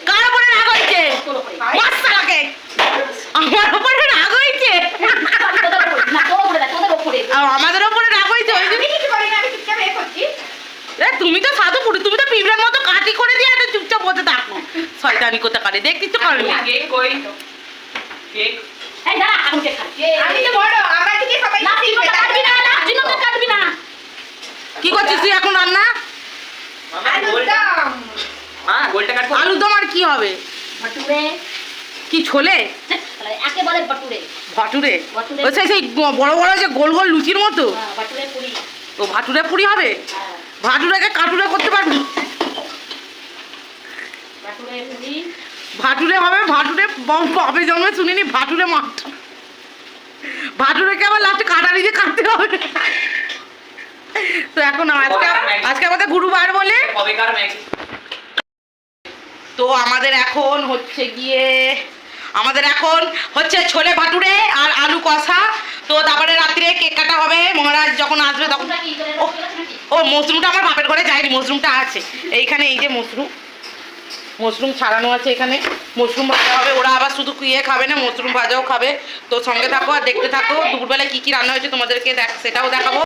কার উপরে রাগ হয়েছে? মাসালাকে আমার উপরে রাগ হয়েছে। আমাদের উপরে রাগ হয়েছে ওই জন্য। তুমি তো সাধু পুরো, তুমি তো পিঁপড়ার মতো কাটি করে দিয়ে একটা চুপচাপ বসে থাকো। শয়তানি কোথা করে দেখ কিছু করনি। কি করছিস তুই এখন রান্না? আলু দম আর কি হবে? কি ছোলে? ভাটুরে? সেই বড় বড় যে গোল গোল লুচির মতো? ও ভাটুরে পুরি হবে? ভাটুরেকে কাটুরে করতে পারবি? ভাটুরে হবে, ভাটুরে বাপে জন্মে শুনিনি ভাটুরে মাঠ। ভাটুরেকে আবার লাস্টে কাটারি দিয়ে কাটতে হবে। তো এখন আজকে আমাদের গুরুবার বলে তো আমাদের এখন হচ্ছে ছোলে ভাটুরে আর আলু কষা। তো তারপরে রাত্রে কেক কাটা হবে, মহারাজ যখন আসবে তখন। ও মশরুমটা আমার বাপের ঘরে যায়নি, মশরুমটা আছে এইখানে। এই যে মশরুম ছাড়ানো আছে এখানে, মশরুম ভাজা হবে। ওরা আবার শুধু ইয়ে খাবে না, মশরুম ভাজাও খাবে। তো সঙ্গে থাকো আর দেখতে থাকো দুপুরবেলায় কি কি রান্না হয়েছে তোমাদেরকে সেটাও দেখাবো।